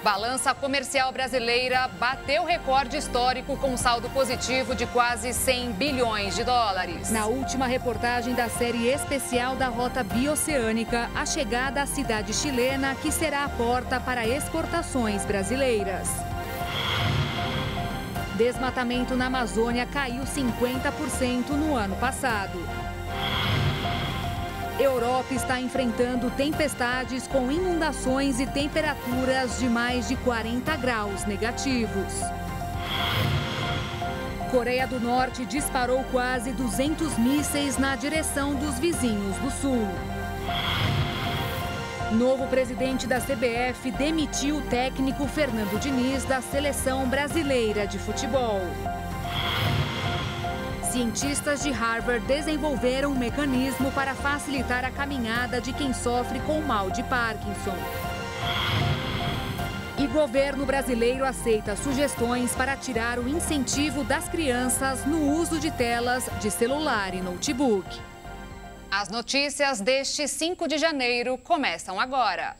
Balança comercial brasileira bateu recorde histórico com saldo positivo de quase 100 bilhões de dólares. Na última reportagem da série especial da Rota Bioceânica, a chegada à cidade chilena, que será a porta para exportações brasileiras. Desmatamento na Amazônia caiu 50% no ano passado. Europa está enfrentando tempestades com inundações e temperaturas de mais de 40 graus negativos. Coreia do Norte disparou quase 200 mísseis na direção dos vizinhos do Sul. Novo presidente da CBF demitiu o técnico Fernando Diniz da Seleção Brasileira de Futebol. Cientistas de Harvard desenvolveram um mecanismo para facilitar a caminhada de quem sofre com o mal de Parkinson. E governo brasileiro aceita sugestões para tirar o incentivo das crianças no uso de telas de celular e notebook. As notícias deste 5 de janeiro começam agora.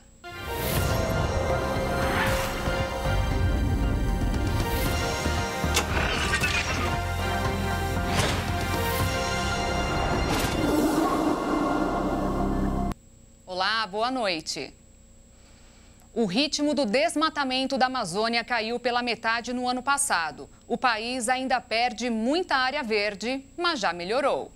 Olá, boa noite. O ritmo do desmatamento da Amazônia caiu pela metade no ano passado. O país ainda perde muita área verde, mas já melhorou.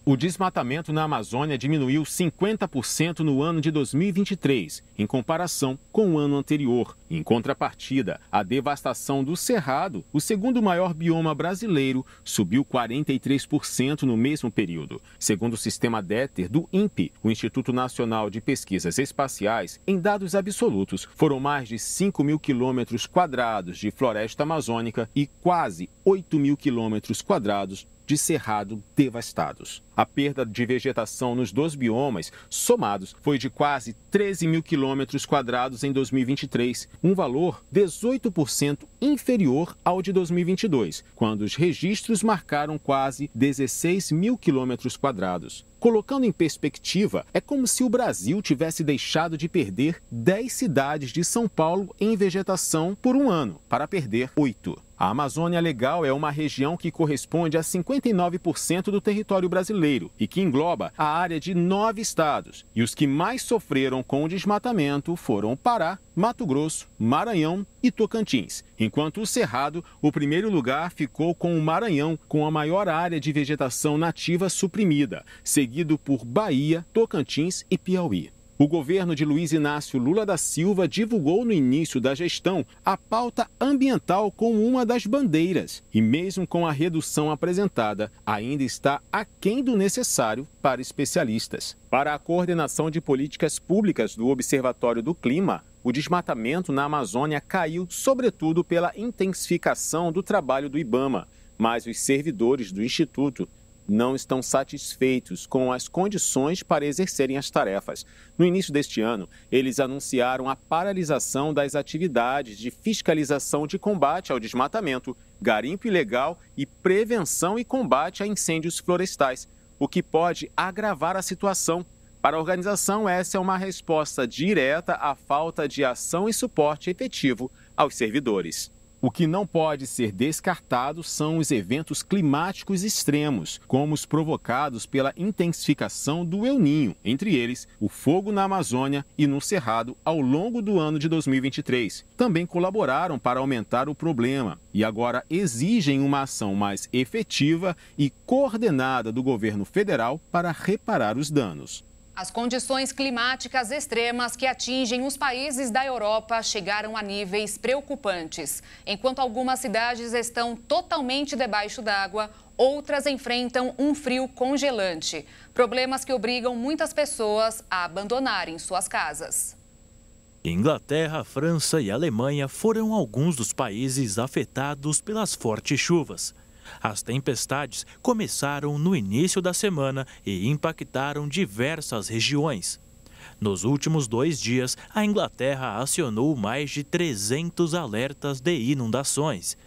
O desmatamento na Amazônia diminuiu 50% no ano de 2023, em comparação com o ano anterior. Em contrapartida, a devastação do Cerrado, o segundo maior bioma brasileiro, subiu 43% no mesmo período. Segundo o sistema DETER do INPE, o Instituto Nacional de Pesquisas Espaciais, em dados absolutos, foram mais de 5 mil quilômetros quadrados de floresta amazônica e quase 8 mil quilômetros quadrados de cerrado devastados. A perda de vegetação nos dois biomas, somados, foi de quase 13 mil quilômetros quadrados em 2023, um valor 18% inferior ao de 2022, quando os registros marcaram quase 16 mil quilômetros quadrados. Colocando em perspectiva, é como se o Brasil tivesse deixado de perder 10 cidades de São Paulo em vegetação por um ano, para perder 8. A Amazônia Legal é uma região que corresponde a 59% do território brasileiro e que engloba a área de 9 estados. E os que mais sofreram com o desmatamento foram o Pará, Mato Grosso, Maranhão e Tocantins. Enquanto o Cerrado, o primeiro lugar ficou com o Maranhão, com a maior área de vegetação nativa suprimida, seguido por Bahia, Tocantins e Piauí. O governo de Luiz Inácio Lula da Silva divulgou no início da gestão a pauta ambiental como uma das bandeiras e, mesmo com a redução apresentada, ainda está aquém do necessário para especialistas. Para a coordenação de políticas públicas do Observatório do Clima, o desmatamento na Amazônia caiu sobretudo pela intensificação do trabalho do IBAMA, mas os servidores do Instituto não estão satisfeitos com as condições para exercerem as tarefas. No início deste ano, eles anunciaram a paralisação das atividades de fiscalização de combate ao desmatamento, garimpo ilegal e prevenção e combate a incêndios florestais, o que pode agravar a situação. Para a organização, essa é uma resposta direta à falta de ação e suporte efetivo aos servidores. O que não pode ser descartado são os eventos climáticos extremos, como os provocados pela intensificação do El Niño, entre eles o fogo na Amazônia e no Cerrado ao longo do ano de 2023. Também colaboraram para aumentar o problema e agora exigem uma ação mais efetiva e coordenada do governo federal para reparar os danos. As condições climáticas extremas que atingem os países da Europa chegaram a níveis preocupantes. Enquanto algumas cidades estão totalmente debaixo d'água, outras enfrentam um frio congelante. Problemas que obrigam muitas pessoas a abandonarem suas casas. Inglaterra, França e Alemanha foram alguns dos países afetados pelas fortes chuvas. As tempestades começaram no início da semana e impactaram diversas regiões. Nos últimos 2 dias, a Inglaterra acionou mais de 300 alertas de inundações.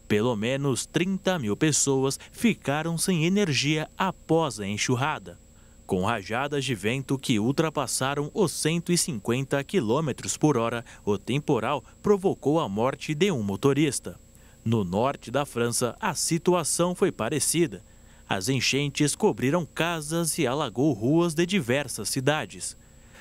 Pelo menos 30 mil pessoas ficaram sem energia após a enxurrada. Com rajadas de vento que ultrapassaram os 150 km por hora, o temporal provocou a morte de um motorista. No norte da França, a situação foi parecida. As enchentes cobriram casas e alagou ruas de diversas cidades.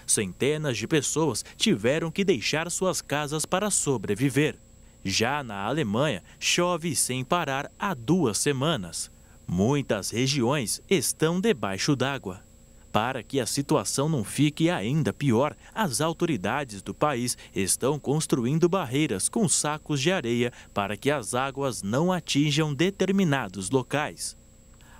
Centenas de pessoas tiveram que deixar suas casas para sobreviver. Já na Alemanha, chove sem parar há 2 semanas. Muitas regiões estão debaixo d'água. Para que a situação não fique ainda pior, as autoridades do país estão construindo barreiras com sacos de areia para que as águas não atinjam determinados locais.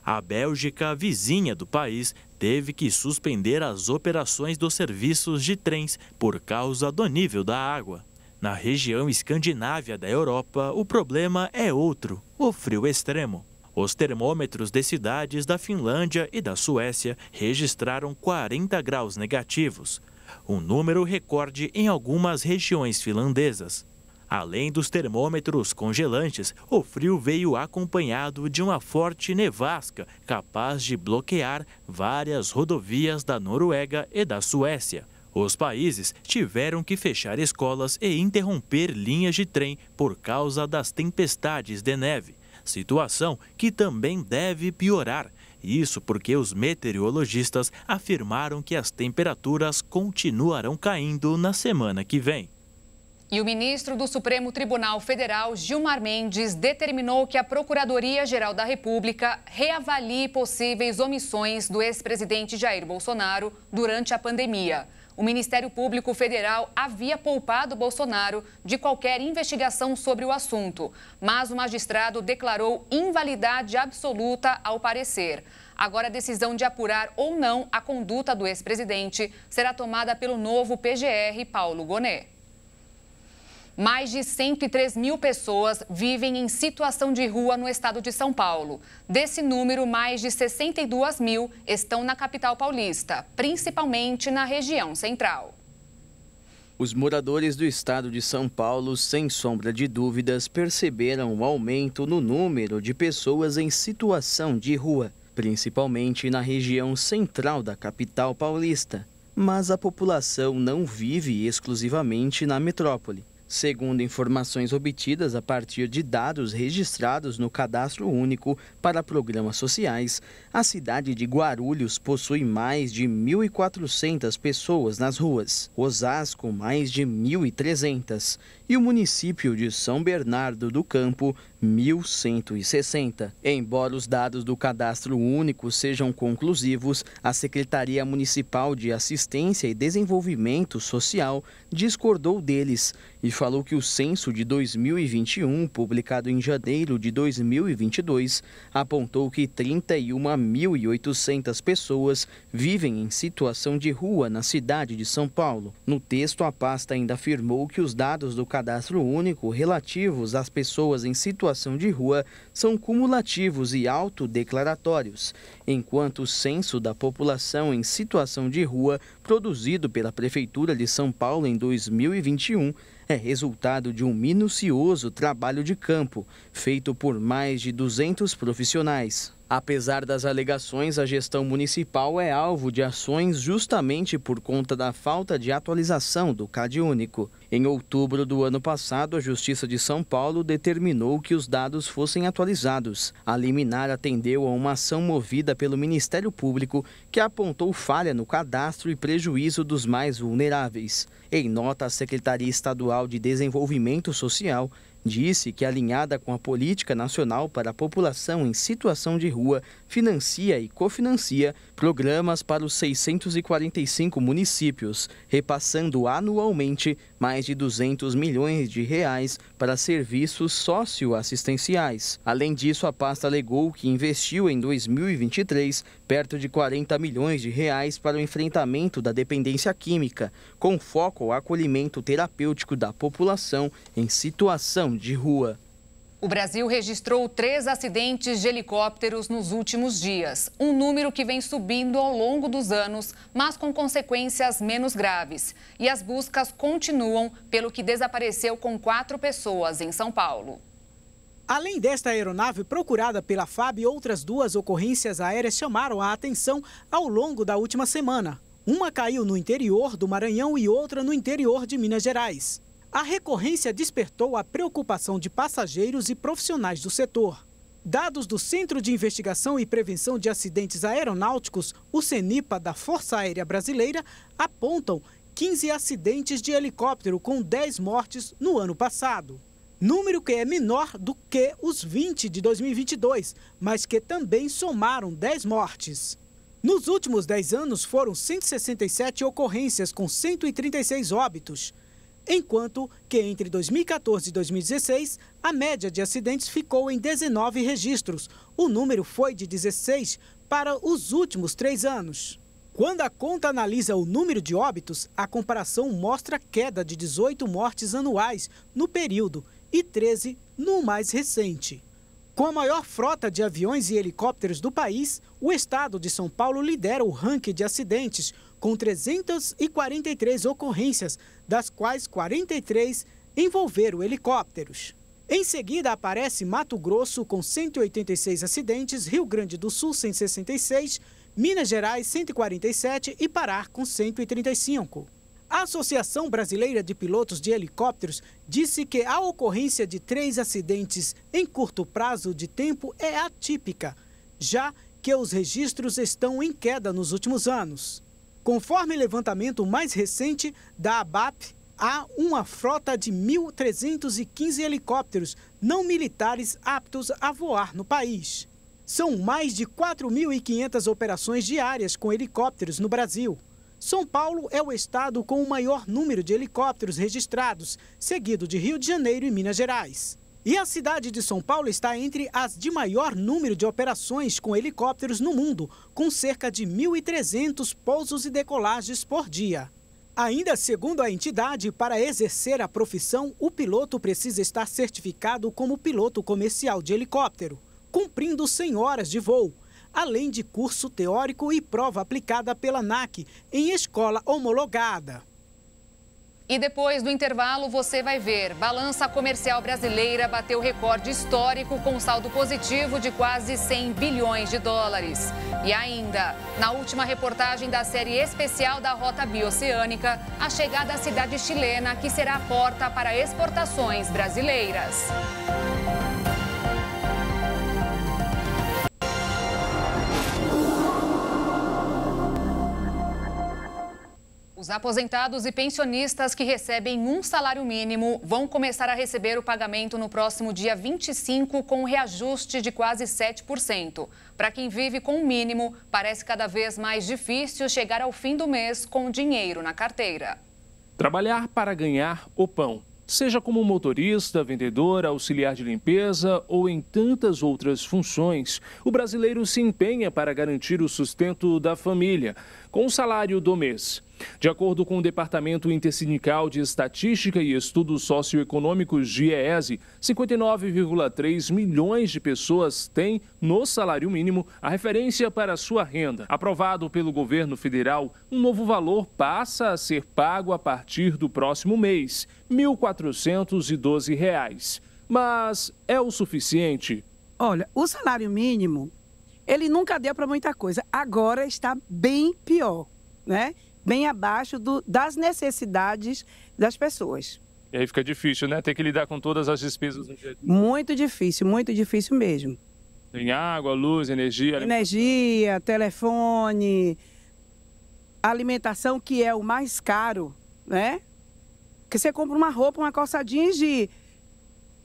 A Bélgica, vizinha do país, teve que suspender as operações dos serviços de trens por causa do nível da água. Na região escandinávia da Europa, o problema é outro: o frio extremo. Os termômetros de cidades da Finlândia e da Suécia registraram 40 graus negativos, um número recorde em algumas regiões finlandesas. Além dos termômetros congelantes, o frio veio acompanhado de uma forte nevasca capaz de bloquear várias rodovias da Noruega e da Suécia. Os países tiveram que fechar escolas e interromper linhas de trem por causa das tempestades de neve. Situação que também deve piorar. Isso porque os meteorologistas afirmaram que as temperaturas continuarão caindo na semana que vem. E o ministro do Supremo Tribunal Federal, Gilmar Mendes, determinou que a Procuradoria-Geral da República reavalie possíveis omissões do ex-presidente Jair Bolsonaro durante a pandemia. O Ministério Público Federal havia poupado Bolsonaro de qualquer investigação sobre o assunto, mas o magistrado declarou invalidade absoluta ao parecer. Agora, a decisão de apurar ou não a conduta do ex-presidente será tomada pelo novo PGR, Paulo Gonet. Mais de 103 mil pessoas vivem em situação de rua no estado de São Paulo. Desse número, mais de 62 mil estão na capital paulista, principalmente na região central. Os moradores do estado de São Paulo, sem sombra de dúvidas, perceberam um aumento no número de pessoas em situação de rua, principalmente na região central da capital paulista. Mas a população não vive exclusivamente na metrópole. Segundo informações obtidas a partir de dados registrados no Cadastro Único para Programas Sociais, a cidade de Guarulhos possui mais de 1.400 pessoas nas ruas, Osasco mais de 1.300 e o município de São Bernardo do Campo 1.160. Embora os dados do Cadastro Único sejam conclusivos, a Secretaria Municipal de Assistência e Desenvolvimento Social discordou deles e falou que o censo de 2021, publicado em janeiro de 2022, apontou que 31.800 pessoas vivem em situação de rua na cidade de São Paulo. No texto, a pasta ainda afirmou que os dados do Cadastro Único relativos às pessoas em situação de rua são cumulativos e autodeclaratórios, enquanto o censo da população em situação de rua, produzido pela Prefeitura de São Paulo em 2021, é resultado de um minucioso trabalho de campo, feito por mais de 200 profissionais. Apesar das alegações, a gestão municipal é alvo de ações justamente por conta da falta de atualização do CadÚnico. Em outubro do ano passado, a Justiça de São Paulo determinou que os dados fossem atualizados. A liminar atendeu a uma ação movida pelo Ministério Público, que apontou falha no cadastro e prejuízo dos mais vulneráveis. Em nota, a Secretaria Estadual de Desenvolvimento Social disse que, alinhada com a Política Nacional para a População em Situação de Rua, financia e cofinancia programas para os 645 municípios, repassando anualmente mais de 200 milhões de reais para serviços socioassistenciais. Além disso, a pasta alegou que investiu em 2023 perto de 40 milhões de reais para o enfrentamento da dependência química, com foco ao acolhimento terapêutico da população em situação de rua. O Brasil registrou 3 acidentes de helicópteros nos últimos dias, um número que vem subindo ao longo dos anos, mas com consequências menos graves. E as buscas continuam pelo que desapareceu com 4 pessoas em São Paulo. Além desta aeronave procurada pela FAB, outras 2 ocorrências aéreas chamaram a atenção ao longo da última semana. Uma caiu no interior do Maranhão e outra no interior de Minas Gerais. A recorrência despertou a preocupação de passageiros e profissionais do setor. Dados do Centro de Investigação e Prevenção de Acidentes Aeronáuticos, o CENIPA da Força Aérea Brasileira, apontam 15 acidentes de helicóptero com 10 mortes no ano passado. Número que é menor do que os 20 de 2022, mas que também somaram 10 mortes. Nos últimos 10 anos foram 167 ocorrências com 136 óbitos, enquanto que entre 2014 e 2016 a média de acidentes ficou em 19 registros. O número foi de 16 para os últimos 3 anos. Quando a conta analisa o número de óbitos, a comparação mostra queda de 18 mortes anuais no período e 13 no mais recente. Com a maior frota de aviões e helicópteros do país, o estado de São Paulo lidera o ranking de acidentes, com 343 ocorrências, das quais 43 envolveram helicópteros. Em seguida aparece Mato Grosso com 186 acidentes, Rio Grande do Sul 166, Minas Gerais 147 e Pará com 135. A Associação Brasileira de Pilotos de Helicópteros disse que a ocorrência de 3 acidentes em curto prazo de tempo é atípica, já que os registros estão em queda nos últimos anos. Conforme levantamento mais recente da ABAP, há uma frota de 1.315 helicópteros não militares aptos a voar no país. São mais de 4.500 operações diárias com helicópteros no Brasil. São Paulo é o estado com o maior número de helicópteros registrados, seguido de Rio de Janeiro e Minas Gerais. E a cidade de São Paulo está entre as de maior número de operações com helicópteros no mundo, com cerca de 1.300 pousos e decolagens por dia. Ainda segundo a entidade, para exercer a profissão, o piloto precisa estar certificado como piloto comercial de helicóptero, cumprindo 100 horas de voo, além de curso teórico e prova aplicada pela ANAC em escola homologada. E depois do intervalo você vai ver, balança comercial brasileira bateu recorde histórico com saldo positivo de quase 100 bilhões de dólares. E ainda, na última reportagem da série especial da Rota Bioceânica, a chegada à cidade chilena que será a porta para exportações brasileiras. Os aposentados e pensionistas que recebem um salário mínimo vão começar a receber o pagamento no próximo dia 25 com um reajuste de quase 7%. Para quem vive com o mínimo, parece cada vez mais difícil chegar ao fim do mês com dinheiro na carteira. Trabalhar para ganhar o pão. Seja como motorista, vendedor, auxiliar de limpeza ou em tantas outras funções, o brasileiro se empenha para garantir o sustento da família, com o salário do mês. De acordo com o Departamento Intersindical de Estatística e Estudos Socioeconômicos, DIEESE, 59,3 milhões de pessoas têm no salário mínimo a referência para sua renda. Aprovado pelo governo federal, um novo valor passa a ser pago a partir do próximo mês, R$ 1.412. Mas é o suficiente? Olha, o salário mínimo, ele nunca deu para muita coisa. Agora está bem pior, né? Bem abaixo das necessidades das pessoas. E aí fica difícil, né? Ter que lidar com todas as despesas do dia. Muito difícil mesmo. Tem água, luz, energia... Energia, telefone, alimentação, que é o mais caro, né? Porque você compra uma roupa, uma calça jeans de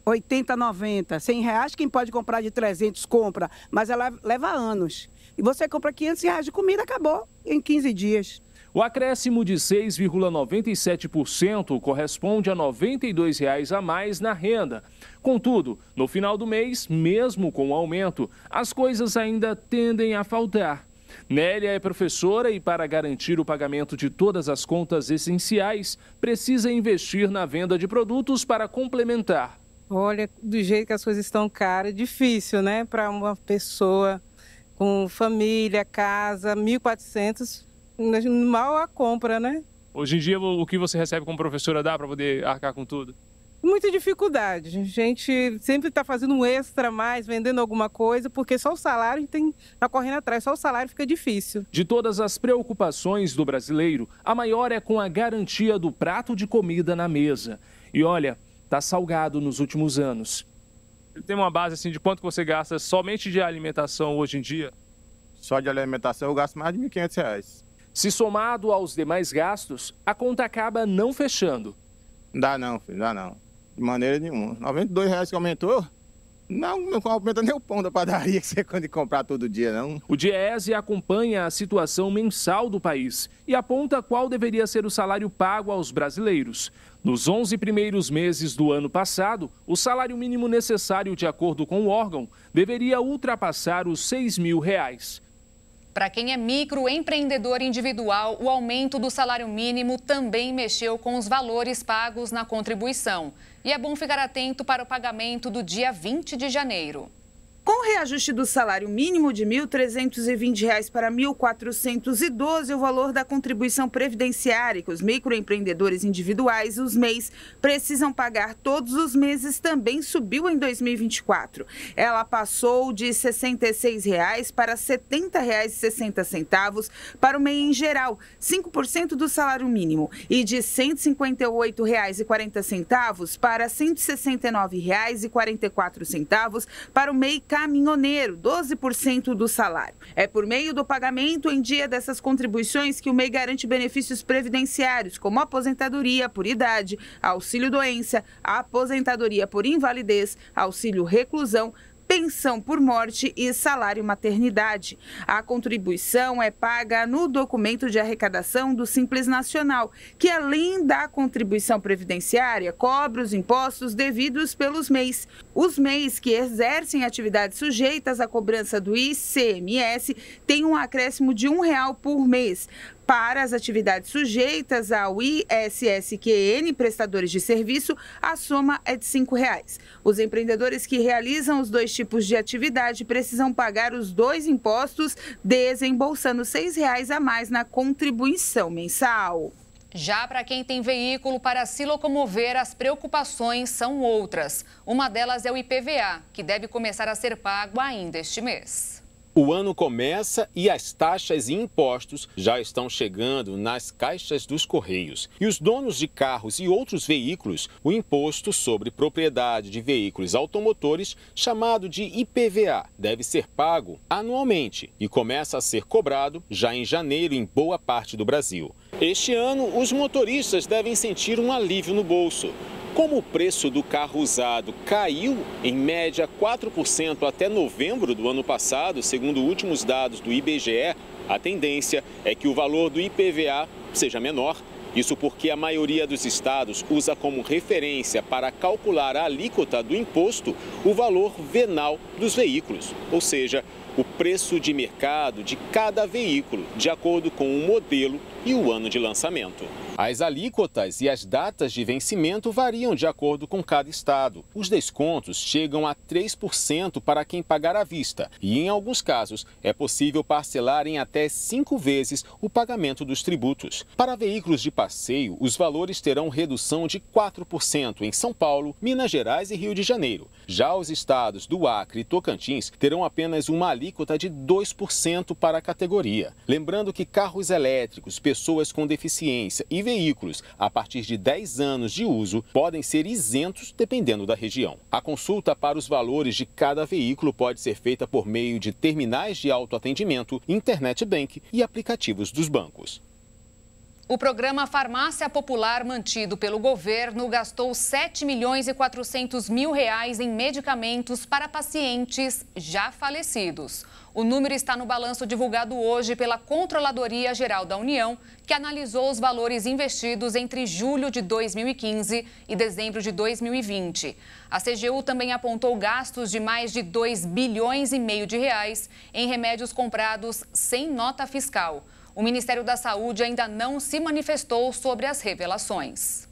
80, 90, 100 reais, quem pode comprar de 300 compra, mas ela leva anos. E você compra 500 reais de comida, acabou em 15 dias. O acréscimo de 6,97% corresponde a R$ 92 a mais na renda. Contudo, no final do mês, mesmo com o aumento, as coisas ainda tendem a faltar. Nélia é professora e, para garantir o pagamento de todas as contas essenciais, precisa investir na venda de produtos para complementar. Olha, do jeito que as coisas estão caras, é difícil, né? Para uma pessoa com família, casa, 1.400... mal a compra, né? Hoje em dia, o que você recebe como professora dá para poder arcar com tudo? Muita dificuldade. A gente sempre está fazendo um extra a mais, vendendo alguma coisa, porque só o salário está correndo atrás, só o salário fica difícil. De todas as preocupações do brasileiro, a maior é com a garantia do prato de comida na mesa. E olha, tá salgado nos últimos anos. Tem uma base assim de quanto você gasta somente de alimentação hoje em dia? Só de alimentação eu gasto mais de R$ 1.500. Se somado aos demais gastos, a conta acaba não fechando. Não dá não, filho, não dá não. De maneira nenhuma. R$ 92 que aumentou, não aumenta nem o pão da padaria que você tem que comprar todo dia, não. O Diese acompanha a situação mensal do país e aponta qual deveria ser o salário pago aos brasileiros. Nos 11 primeiros meses do ano passado, o salário mínimo necessário, de acordo com o órgão, deveria ultrapassar os R$ 6.000. Para quem é microempreendedor individual, o aumento do salário mínimo também mexeu com os valores pagos na contribuição. E é bom ficar atento para o pagamento do dia 20 de janeiro. Com o reajuste do salário mínimo de R$ 1.320 para R$ 1.412, o valor da contribuição previdenciária que os microempreendedores individuais, os MEIs, precisam pagar todos os meses também subiu em 2024. Ela passou de R$ 66,00 para R$ 70,60 para o MEI em geral, 5% do salário mínimo, e de R$ 158,40 para R$ 169,44 para o MEI caminhoneiro, 12% do salário. É por meio do pagamento em dia dessas contribuições que o MEI garante benefícios previdenciários, como aposentadoria por idade, auxílio-doença, aposentadoria por invalidez, auxílio-reclusão, pensão por morte e salário maternidade. A contribuição é paga no documento de arrecadação do Simples Nacional, que além da contribuição previdenciária, cobra os impostos devidos pelos MEIs. Os MEIs que exercem atividades sujeitas à cobrança do ICMS têm um acréscimo de R$ 1,00 por mês. Para as atividades sujeitas ao ISSQN, prestadores de serviço, a soma é de R$ 5,00. Os empreendedores que realizam os dois tipos de atividade precisam pagar os dois impostos, desembolsando R$ 6,00 a mais na contribuição mensal. Já para quem tem veículo para se locomover, as preocupações são outras. Uma delas é o IPVA, que deve começar a ser pago ainda este mês. O ano começa e as taxas e impostos já estão chegando nas caixas dos Correios. E os donos de carros e outros veículos, o imposto sobre propriedade de veículos automotores, chamado de IPVA, deve ser pago anualmente e começa a ser cobrado já em janeiro em boa parte do Brasil. Este ano, os motoristas devem sentir um alívio no bolso. Como o preço do carro usado caiu em média 4% até novembro do ano passado, segundo últimos dados do IBGE, a tendência é que o valor do IPVA seja menor. Isso porque a maioria dos estados usa como referência para calcular a alíquota do imposto o valor venal dos veículos, ou seja, o preço de mercado de cada veículo, de acordo com o modelo e o ano de lançamento. As alíquotas e as datas de vencimento variam de acordo com cada estado. Os descontos chegam a 3% para quem pagar à vista e, em alguns casos, é possível parcelar em até 5 vezes o pagamento dos tributos. Para veículos de passeio, os valores terão redução de 4% em São Paulo, Minas Gerais e Rio de Janeiro. Já os estados do Acre e Tocantins terão apenas uma alíquota de 2% para a categoria. Lembrando que carros elétricos, pessoas com deficiência e veículos a partir de 10 anos de uso podem ser isentos dependendo da região. A consulta para os valores de cada veículo pode ser feita por meio de terminais de autoatendimento, internet bank e aplicativos dos bancos. O programa Farmácia Popular, mantido pelo governo, gastou R$ 7.400.000 em medicamentos para pacientes já falecidos. O número está no balanço divulgado hoje pela Controladoria Geral da União, que analisou os valores investidos entre julho de 2015 e dezembro de 2020. A CGU também apontou gastos de mais de R$ 2,5 bilhões em remédios comprados sem nota fiscal. O Ministério da Saúde ainda não se manifestou sobre as revelações.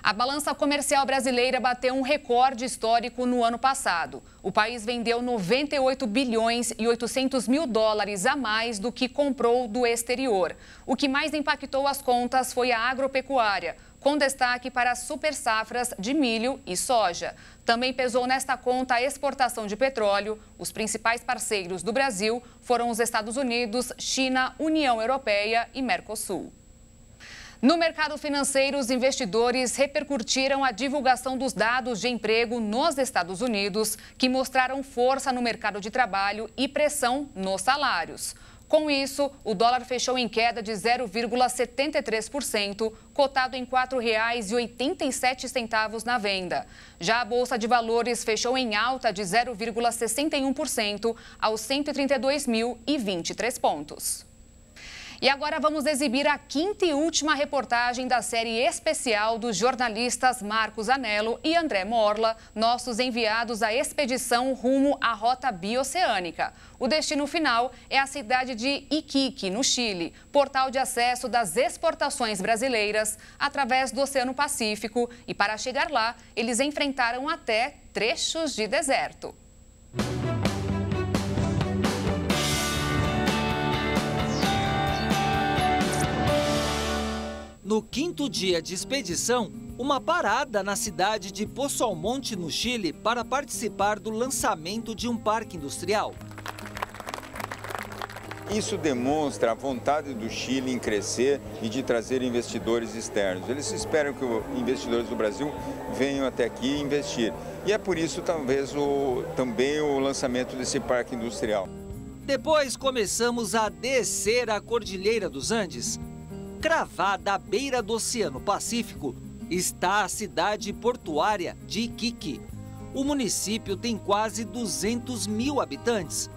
A balança comercial brasileira bateu um recorde histórico no ano passado. O país vendeu 98 bilhões e 800 mil dólares a mais do que comprou do exterior. O que mais impactou as contas foi a agropecuária, com destaque para as super safras de milho e soja. Também pesou nesta conta a exportação de petróleo. Os principais parceiros do Brasil foram os Estados Unidos, China, União Europeia e Mercosul. No mercado financeiro, os investidores repercutiram a divulgação dos dados de emprego nos Estados Unidos, que mostraram força no mercado de trabalho e pressão nos salários. Com isso, o dólar fechou em queda de 0,73%, cotado em R$ 4,87 na venda. Já a Bolsa de Valores fechou em alta de 0,61% aos 132.023 pontos. E agora vamos exibir a quinta e última reportagem da série especial dos jornalistas Marcos Anello e André Morla, nossos enviados à expedição rumo à Rota Bioceânica. O destino final é a cidade de Iquique, no Chile, portal de acesso das exportações brasileiras através do Oceano Pacífico. E para chegar lá, eles enfrentaram até trechos de deserto. No quinto dia de expedição, uma parada na cidade de Poço Almonte, no Chile, para participar do lançamento de um parque industrial. Isso demonstra a vontade do Chile em crescer e de trazer investidores externos. Eles esperam que os investidores do Brasil venham até aqui investir. E é por isso, talvez, também o lançamento desse parque industrial. Depois começamos a descer a Cordilheira dos Andes. Cravada à beira do Oceano Pacífico está a cidade portuária de Iquique. O município tem quase 200 mil habitantes.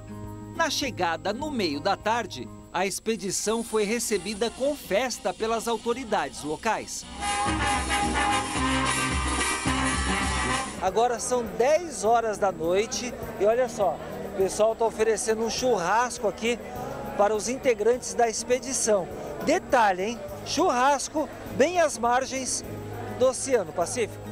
Na chegada no meio da tarde, a expedição foi recebida com festa pelas autoridades locais. Agora são 10 horas da noite e olha só, o pessoal está oferecendo um churrasco aqui para os integrantes da expedição. Detalhe, hein? Churrasco bem às margens do Oceano Pacífico.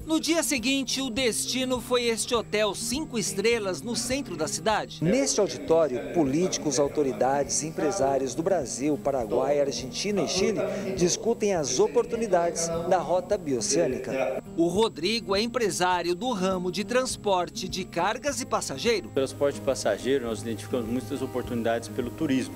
No dia seguinte, o destino foi este hotel 5 estrelas no centro da cidade. Neste auditório, políticos, autoridades, empresários do Brasil, Paraguai, Argentina e Chile discutem as oportunidades da Rota Bioceânica. O Rodrigo é empresário do ramo de transporte de cargas e passageiro. No transporte de passageiro, nós identificamos muitas oportunidades pelo turismo.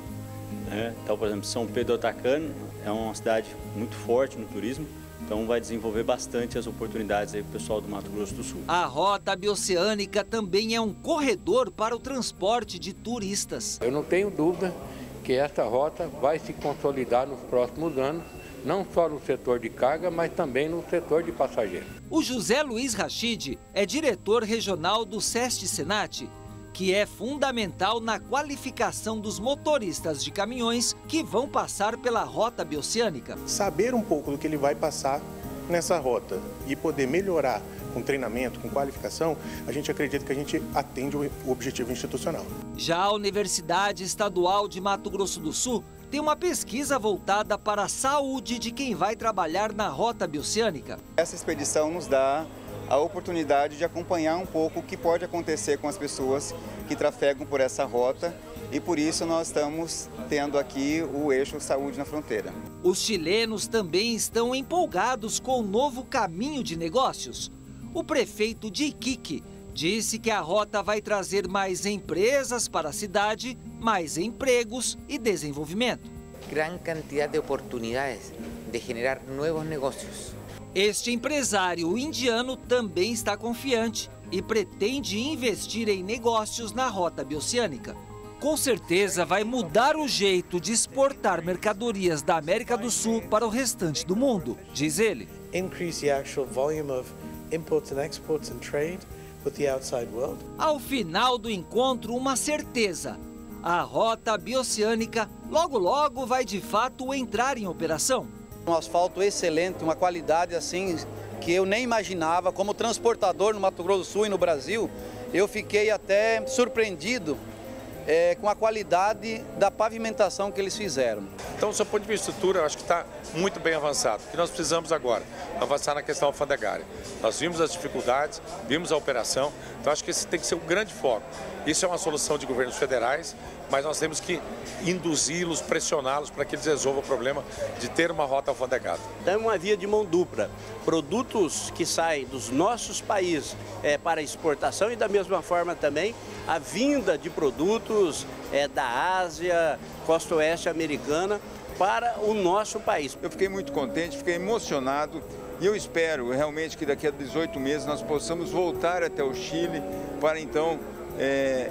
Então, por exemplo, São Pedro Atacama é uma cidade muito forte no turismo. Então vai desenvolver bastante as oportunidades aí para o pessoal do Mato Grosso do Sul. A Rota Bioceânica também é um corredor para o transporte de turistas. Eu não tenho dúvida que essa rota vai se consolidar nos próximos anos, não só no setor de carga, mas também no setor de passageiros. O José Luiz Rachid é diretor regional do SEST Senat, que é fundamental na qualificação dos motoristas de caminhões que vão passar pela Rota Bioceânica. Saber um pouco do que ele vai passar nessa rota e poder melhorar com treinamento, com qualificação, a gente acredita que a gente atende o objetivo institucional. Já a Universidade Estadual de Mato Grosso do Sul tem uma pesquisa voltada para a saúde de quem vai trabalhar na Rota Bioceânica. Essa expedição nos dá a oportunidade de acompanhar um pouco o que pode acontecer com as pessoas que trafegam por essa rota e por isso nós estamos tendo aqui o eixo Saúde na Fronteira. Os chilenos também estão empolgados com o novo caminho de negócios. O prefeito de Iquique disse que a rota vai trazer mais empresas para a cidade, mais empregos e desenvolvimento. Gran cantidad de oportunidades de generar novos negócios. Este empresário indiano também está confiante e pretende investir em negócios na Rota Bioceânica. Com certeza vai mudar o jeito de exportar mercadorias da América do Sul para o restante do mundo, diz ele. Increase the actual volume of imports and exports and trade with the outside world. Ao final do encontro, uma certeza. A Rota Bioceânica logo vai de fato entrar em operação. Um asfalto excelente, uma qualidade assim que eu nem imaginava. Como transportador no Mato Grosso do Sul e no Brasil, eu fiquei até surpreendido com a qualidade da pavimentação que eles fizeram. Então, do seu ponto de vista de estrutura, eu acho que está muito bem avançado. O que nós precisamos agora? Avançar na questão alfandegária. Nós vimos as dificuldades, vimos a operação, então acho que esse tem que ser um grande foco. Isso é uma solução de governos federais mas nós temos que induzi-los, pressioná-los para que eles resolvam o problema de ter uma rota alfandegada. Então é uma via de mão dupla. Produtos que saem dos nossos países para exportação e da mesma forma também a vinda de produtos da Ásia, costa oeste americana para o nosso país. Eu fiquei muito contente, fiquei emocionado e eu espero realmente que daqui a 18 meses nós possamos voltar até o Chile para então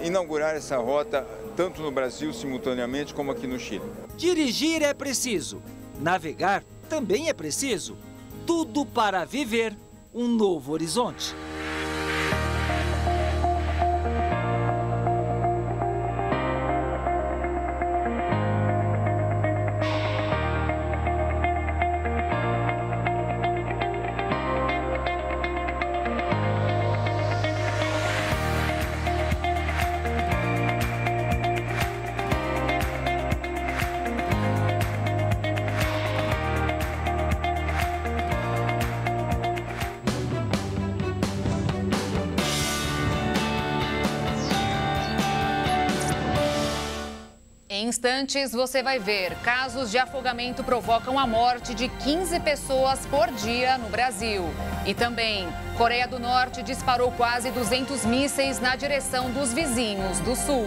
inaugurar essa rota tanto no Brasil simultaneamente como aqui no Chile. Dirigir é preciso, navegar também é preciso. Tudo para viver um novo horizonte. Em instantes, você vai ver. Casos de afogamento provocam a morte de 15 pessoas por dia no Brasil. E também, Coreia do Norte disparou quase 200 mísseis na direção dos vizinhos do Sul.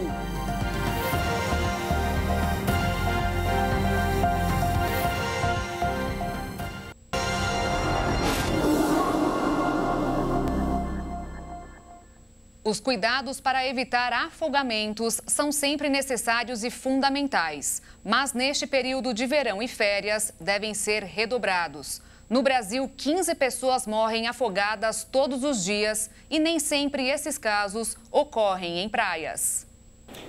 Os cuidados para evitar afogamentos são sempre necessários e fundamentais, mas neste período de verão e férias devem ser redobrados. No Brasil, 15 pessoas morrem afogadas todos os dias e nem sempre esses casos ocorrem em praias.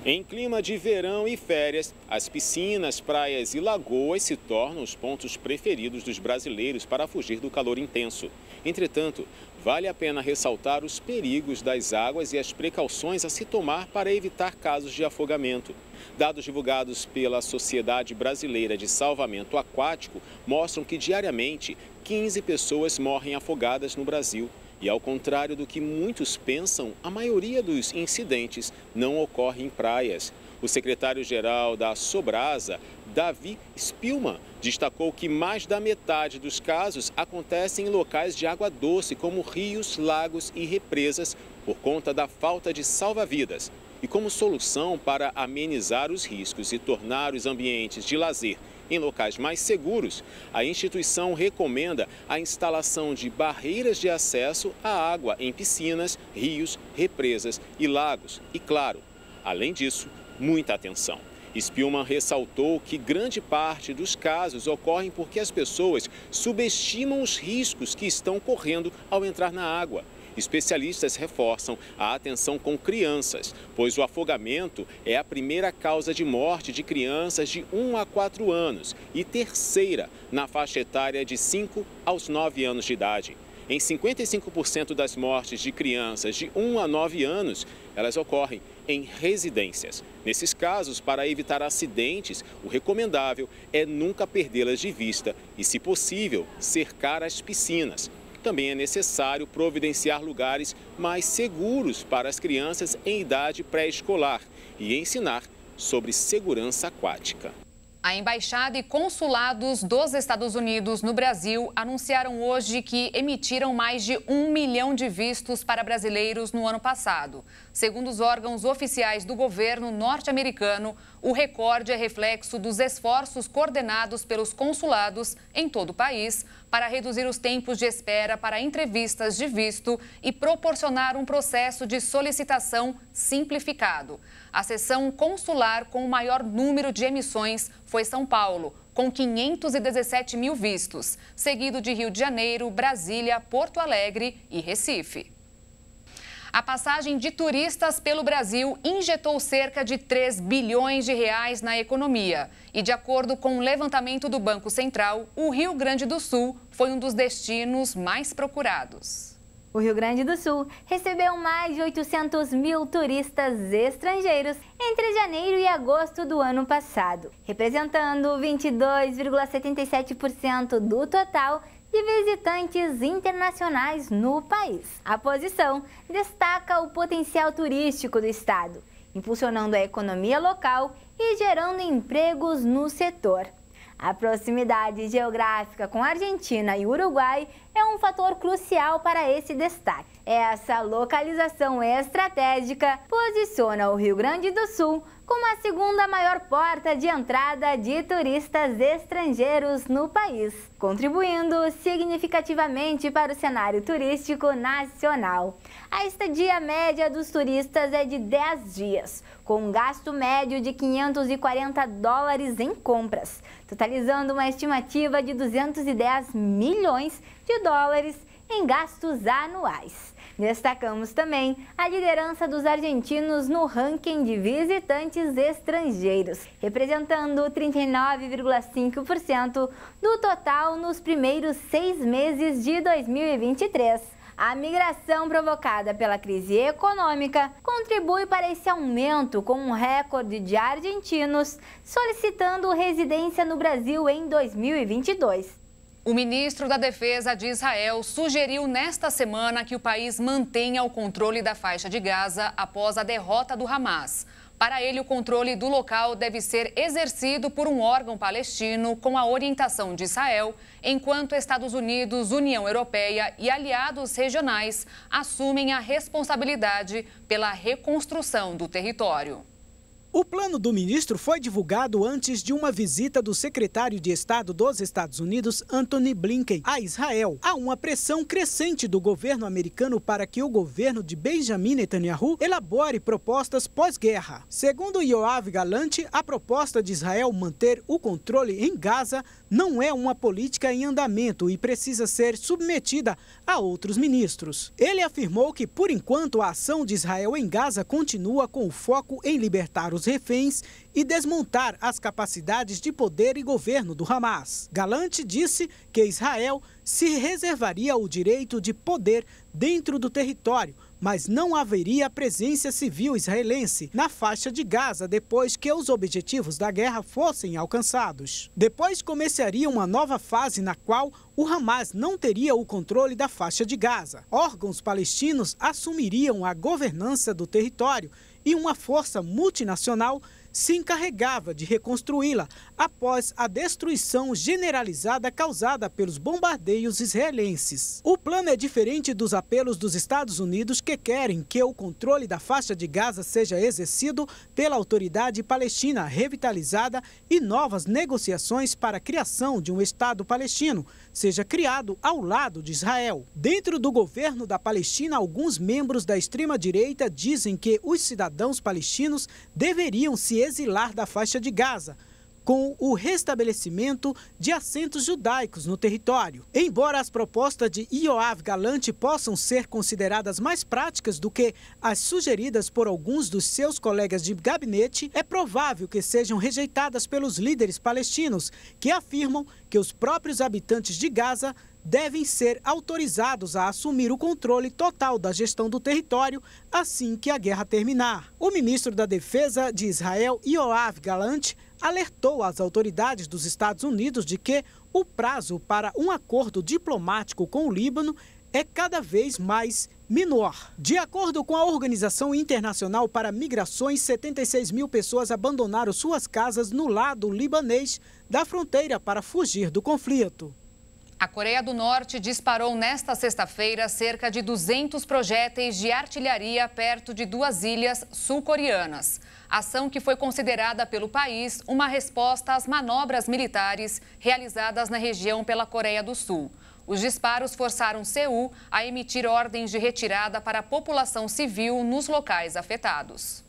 Em clima de verão e férias, as piscinas, praias e lagoas se tornam os pontos preferidos dos brasileiros para fugir do calor intenso. Entretanto, vale a pena ressaltar os perigos das águas e as precauções a se tomar para evitar casos de afogamento. Dados divulgados pela Sociedade Brasileira de Salvamento Aquático mostram que diariamente 15 pessoas morrem afogadas no Brasil. E ao contrário do que muitos pensam, a maioria dos incidentes não ocorre em praias. O secretário-geral da Sobrasa, Davi Spillman, destacou que mais da metade dos casos acontecem em locais de água doce, como rios, lagos e represas, por conta da falta de salva-vidas. E como solução para amenizar os riscos e tornar os ambientes de lazer em locais mais seguros, a instituição recomenda a instalação de barreiras de acesso à água em piscinas, rios, represas e lagos. E claro, além disso, muita atenção. Spillman ressaltou que grande parte dos casos ocorrem porque as pessoas subestimam os riscos que estão correndo ao entrar na água. Especialistas reforçam a atenção com crianças, pois o afogamento é a primeira causa de morte de crianças de 1 a 4 anos e terceira na faixa etária de 5 aos 9 anos de idade. Em 55% das mortes de crianças de 1 a 9 anos, elas ocorrem em residências. Nesses casos, para evitar acidentes, o recomendável é nunca perdê-las de vista e, se possível, cercar as piscinas. Também é necessário providenciar lugares mais seguros para as crianças em idade pré-escolar e ensinar sobre segurança aquática. A Embaixada e consulados dos Estados Unidos no Brasil anunciaram hoje que emitiram mais de 1 milhão de vistos para brasileiros no ano passado. Segundo os órgãos oficiais do governo norte-americano, o recorde é reflexo dos esforços coordenados pelos consulados em todo o país para reduzir os tempos de espera para entrevistas de visto e proporcionar um processo de solicitação simplificado. A seção consular com o maior número de emissões foi São Paulo, com 517 mil vistos, seguido de Rio de Janeiro, Brasília, Porto Alegre e Recife. A passagem de turistas pelo Brasil injetou cerca de 3 bilhões de reais na economia. E de acordo com o levantamento do Banco Central, o Rio Grande do Sul foi um dos destinos mais procurados. O Rio Grande do Sul recebeu mais de 800 mil turistas estrangeiros entre janeiro e agosto do ano passado, representando 22,77% do total de visitantes internacionais no país. A posição destaca o potencial turístico do estado impulsionando a economia local e gerando empregos no setor. A proximidade geográfica com a Argentina e Uruguai é um fator crucial para esse destaque. Essa localização estratégica posiciona o Rio Grande do Sul como a segunda maior porta de entrada de turistas estrangeiros no país, contribuindo significativamente para o cenário turístico nacional. A estadia média dos turistas é de 10 dias, com um gasto médio de $540 em compras, totalizando uma estimativa de 210 milhões de dólares em gastos anuais. Destacamos também a liderança dos argentinos no ranking de visitantes estrangeiros, representando 39,5% do total nos primeiros 6 meses de 2023. A migração provocada pela crise econômica contribui para esse aumento, com um recorde de argentinos solicitando residência no Brasil em 2022. O ministro da Defesa de Israel sugeriu nesta semana que o país mantenha o controle da faixa de Gaza após a derrota do Hamas. Para ele, o controle do local deve ser exercido por um órgão palestino com a orientação de Israel, enquanto Estados Unidos, União Europeia e aliados regionais assumem a responsabilidade pela reconstrução do território. O plano do ministro foi divulgado antes de uma visita do secretário de Estado dos Estados Unidos, Antony Blinken, a Israel. Há uma pressão crescente do governo americano para que o governo de Benjamin Netanyahu elabore propostas pós-guerra. Segundo Yoav Gallant, a proposta de Israel manter o controle em Gaza não é uma política em andamento e precisa ser submetida a outros ministros. Ele afirmou que, por enquanto, a ação de Israel em Gaza continua com o foco em libertar os reféns e desmontar as capacidades de poder e governo do Hamas. Gallant disse que Israel se reservaria o direito de poder dentro do território, mas não haveria presença civil israelense na faixa de Gaza depois que os objetivos da guerra fossem alcançados. Depois começaria uma nova fase na qual o Hamas não teria o controle da faixa de Gaza. Órgãos palestinos assumiriam a governança do território e uma força multinacional se encarregava de reconstruí-la após a destruição generalizada causada pelos bombardeios israelenses. O plano é diferente dos apelos dos Estados Unidos, que querem que o controle da faixa de Gaza seja exercido pela autoridade palestina revitalizada e novas negociações para a criação de um Estado palestino seja criado ao lado de Israel. Dentro do governo da Palestina, alguns membros da extrema-direita dizem que os cidadãos palestinos deveriam se exilar da faixa de Gaza, com o restabelecimento de assentos judaicos no território. Embora as propostas de Yoav Gallant possam ser consideradas mais práticas do que as sugeridas por alguns dos seus colegas de gabinete, é provável que sejam rejeitadas pelos líderes palestinos, que afirmam que os próprios habitantes de Gaza devem ser autorizados a assumir o controle total da gestão do território assim que a guerra terminar. O ministro da Defesa de Israel, Yoav Gallant, alertou as autoridades dos Estados Unidos de que o prazo para um acordo diplomático com o Líbano é cada vez mais menor. De acordo com a Organização Internacional para Migrações, 76 mil pessoas abandonaram suas casas no lado libanês da fronteira para fugir do conflito. A Coreia do Norte disparou nesta sexta-feira cerca de 200 projéteis de artilharia perto de 2 ilhas sul-coreanas. Ação que foi considerada pelo país uma resposta às manobras militares realizadas na região pela Coreia do Sul. Os disparos forçaram Seul a emitir ordens de retirada para a população civil nos locais afetados.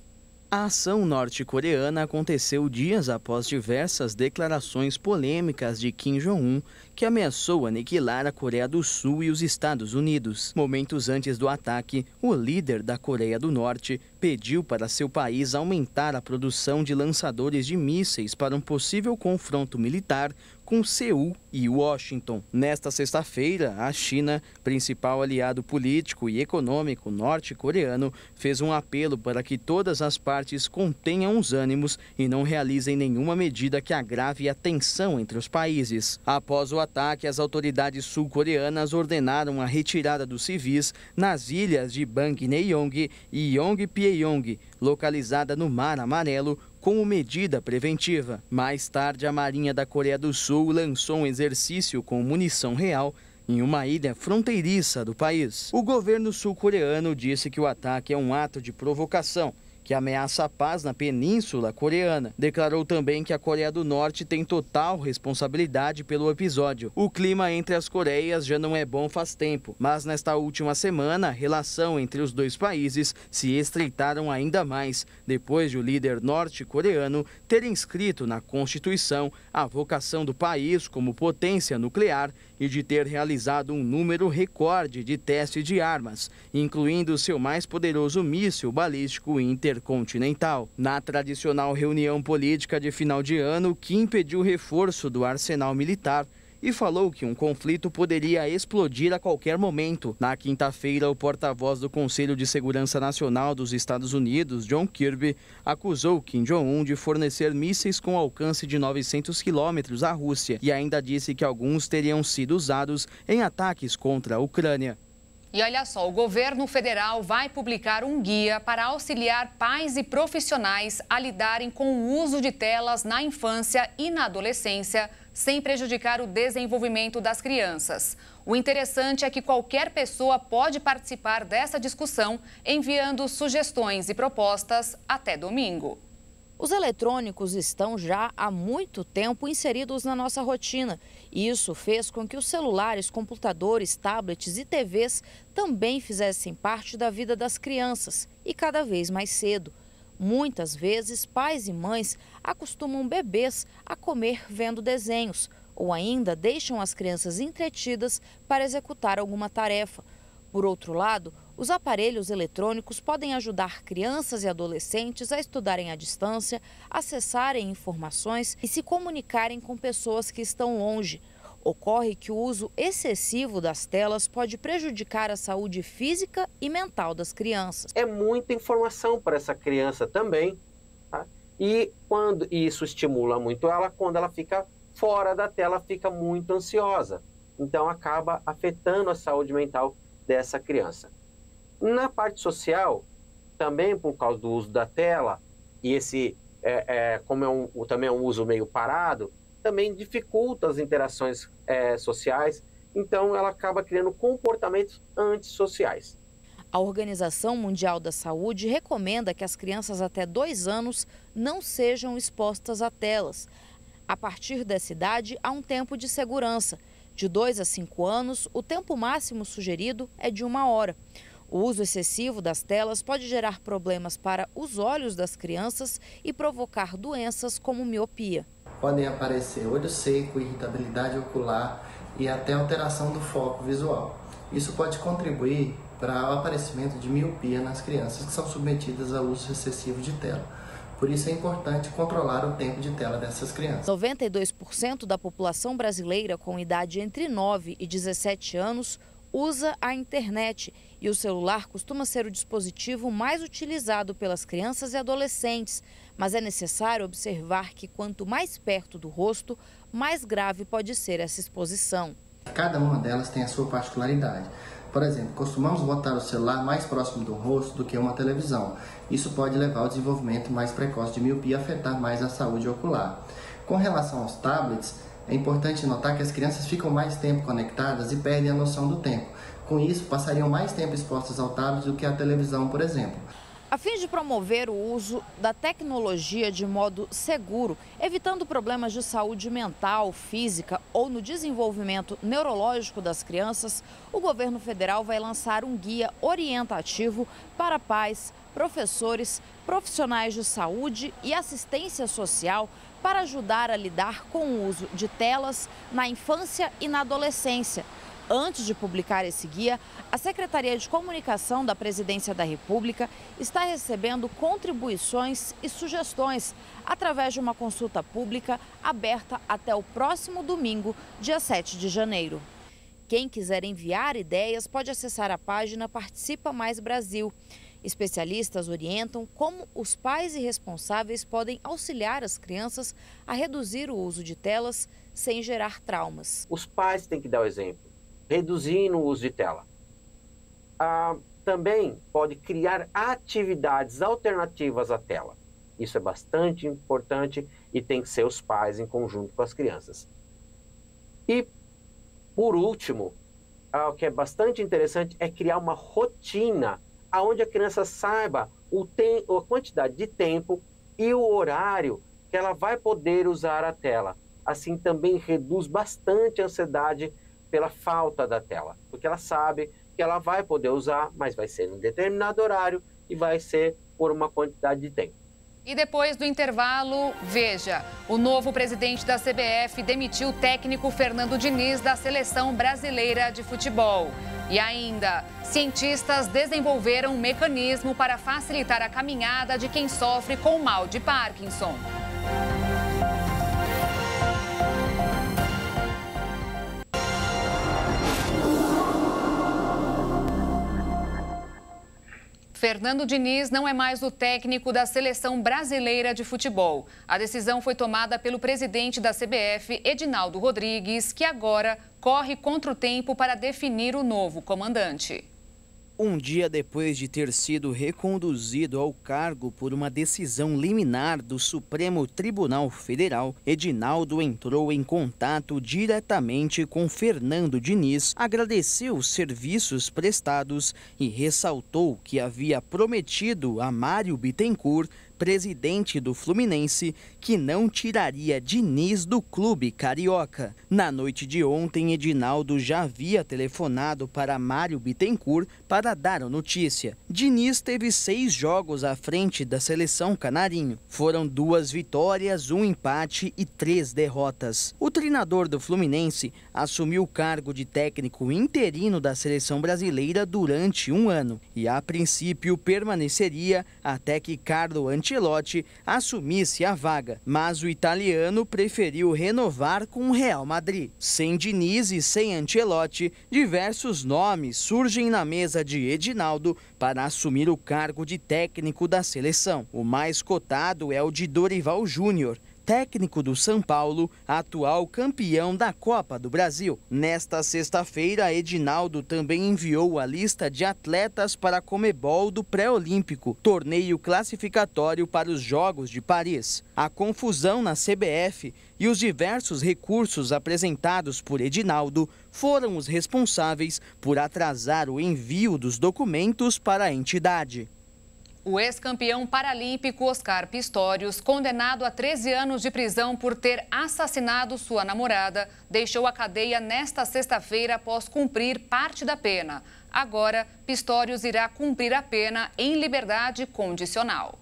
A ação norte-coreana aconteceu dias após diversas declarações polêmicas de Kim Jong-un, que ameaçou aniquilar a Coreia do Sul e os Estados Unidos. Momentos antes do ataque, o líder da Coreia do Norte pediu para seu país aumentar a produção de lançadores de mísseis para um possível confronto militar com Seul e Washington. Nesta sexta-feira, a China, principal aliado político e econômico norte-coreano, fez um apelo para que todas as partes contenham os ânimos e não realizem nenhuma medida que agrave a tensão entre os países. Após o ataque, as autoridades sul-coreanas ordenaram a retirada dos civis nas ilhas de Bangnaeong e Yongpyeong Daejeon, localizada no Mar Amarelo, como medida preventiva. Mais tarde, a Marinha da Coreia do Sul lançou um exercício com munição real em uma ilha fronteiriça do país. O governo sul-coreano disse que o ataque é um ato de provocação que ameaça a paz na Península Coreana. Declarou também que a Coreia do Norte tem total responsabilidade pelo episódio. O clima entre as Coreias já não é bom faz tempo, mas nesta última semana, a relação entre os dois países se estreitaram ainda mais, depois de o líder norte-coreano ter inscrito na Constituição a vocação do país como potência nuclear e de ter realizado um número recorde de testes de armas, incluindo seu mais poderoso míssil balístico intercontinental. Na tradicional reunião política de final de ano, Kim pediu reforço do arsenal militar e falou que um conflito poderia explodir a qualquer momento. Na quinta-feira, o porta-voz do Conselho de Segurança Nacional dos Estados Unidos, John Kirby, acusou Kim Jong-un de fornecer mísseis com alcance de 900 quilômetros à Rússia e ainda disse que alguns teriam sido usados em ataques contra a Ucrânia. E olha só, o governo federal vai publicar um guia para auxiliar pais e profissionais a lidarem com o uso de telas na infância e na adolescência, sem prejudicar o desenvolvimento das crianças. O interessante é que qualquer pessoa pode participar dessa discussão, enviando sugestões e propostas até domingo. Os eletrônicos estão já há muito tempo inseridos na nossa rotina. E isso fez com que os celulares, computadores, tablets e TVs também fizessem parte da vida das crianças e cada vez mais cedo. Muitas vezes, pais e mães acostumam bebês a comer vendo desenhos ou ainda deixam as crianças entretidas para executar alguma tarefa. Por outro lado, os aparelhos eletrônicos podem ajudar crianças e adolescentes a estudarem à distância, acessarem informações e se comunicarem com pessoas que estão longe. Ocorre que o uso excessivo das telas pode prejudicar a saúde física e mental das crianças. É muita informação para essa criança também, tá? E quando isso estimula muito ela, quando ela fica fora da tela, fica muito ansiosa. Então acaba afetando a saúde mental dessa criança. Na parte social, também por causa do uso da tela, e esse como também é um uso meio parado, também dificulta as interações sociais, então ela acaba criando comportamentos antissociais. A Organização Mundial da Saúde recomenda que as crianças até 2 anos não sejam expostas a telas. A partir dessa idade, há um tempo de segurança. De 2 a 5 anos, o tempo máximo sugerido é de 1 hora. O uso excessivo das telas pode gerar problemas para os olhos das crianças e provocar doenças como miopia. Podem aparecer olho seco, irritabilidade ocular e até alteração do foco visual. Isso pode contribuir para o aparecimento de miopia nas crianças que são submetidas ao uso excessivo de tela. Por isso é importante controlar o tempo de tela dessas crianças. 92% da população brasileira com idade entre 9 e 17 anos usa a internet e o celular costuma ser o dispositivo mais utilizado pelas crianças e adolescentes. Mas é necessário observar que quanto mais perto do rosto, mais grave pode ser essa exposição. Cada uma delas tem a sua particularidade. Por exemplo, costumamos botar o celular mais próximo do rosto do que uma televisão. Isso pode levar ao desenvolvimento mais precoce de miopia e afetar mais a saúde ocular. Com relação aos tablets, é importante notar que as crianças ficam mais tempo conectadas e perdem a noção do tempo. Com isso, passariam mais tempo expostas ao tablet do que à televisão, por exemplo. A fim de promover o uso da tecnologia de modo seguro, evitando problemas de saúde mental, física ou no desenvolvimento neurológico das crianças, o governo federal vai lançar um guia orientativo para pais, professores, profissionais de saúde e assistência social para ajudar a lidar com o uso de telas na infância e na adolescência. Antes de publicar esse guia, a Secretaria de Comunicação da Presidência da República está recebendo contribuições e sugestões através de uma consulta pública aberta até o próximo domingo, dia 7 de janeiro. Quem quiser enviar ideias pode acessar a página Participa Mais Brasil. Especialistas orientam como os pais e responsáveis podem auxiliar as crianças a reduzir o uso de telas sem gerar traumas. Os pais têm que dar o exemplo, reduzindo o uso de tela. também pode criar atividades alternativas à tela. Isso é bastante importante e tem que ser os pais em conjunto com as crianças. E, por último, o que é bastante interessante é criar uma rotina onde a criança saiba a quantidade de tempo e o horário que ela vai poder usar a tela. Assim também reduz bastante a ansiedade pela falta da tela, porque ela sabe que ela vai poder usar, mas vai ser em determinado horário e vai ser por uma quantidade de tempo. E depois do intervalo, veja, o novo presidente da CBF demitiu o técnico Fernando Diniz da Seleção Brasileira de Futebol. E ainda, cientistas desenvolveram um mecanismo para facilitar a caminhada de quem sofre com o mal de Parkinson. Fernando Diniz não é mais o técnico da Seleção Brasileira de Futebol. A decisão foi tomada pelo presidente da CBF, Edinaldo Rodrigues, que agora corre contra o tempo para definir o novo comandante. Um dia depois de ter sido reconduzido ao cargo por uma decisão liminar do Supremo Tribunal Federal, Edinaldo entrou em contato diretamente com Fernando Diniz, agradeceu os serviços prestados e ressaltou que havia prometido a Mário Bittencourt, presidente do Fluminense, que não tiraria Diniz do clube carioca. Na noite de ontem, Edinaldo já havia telefonado para Mário Bittencourt para dar a notícia. Diniz teve 6 jogos à frente da seleção canarinho. Foram 2 vitórias, 1 empate e 3 derrotas. O treinador do Fluminense assumiu o cargo de técnico interino da seleção brasileira durante 1 ano e, a princípio, permaneceria até que Carlo Ancelotti assumisse a vaga, mas o italiano preferiu renovar com o Real Madrid. Sem Diniz e sem Ancelotti, diversos nomes surgem na mesa de Edinaldo para assumir o cargo de técnico da seleção. O mais cotado é o de Dorival Júnior, técnico do São Paulo, atual campeão da Copa do Brasil. Nesta sexta-feira, Edinaldo também enviou a lista de atletas para a Conmebol do pré-olímpico, torneio classificatório para os Jogos de Paris. A confusão na CBF e os diversos recursos apresentados por Edinaldo foram os responsáveis por atrasar o envio dos documentos para a entidade. O ex-campeão paralímpico Oscar Pistorius, condenado a 13 anos de prisão por ter assassinado sua namorada, deixou a cadeia nesta sexta-feira após cumprir parte da pena. Agora, Pistorius irá cumprir a pena em liberdade condicional.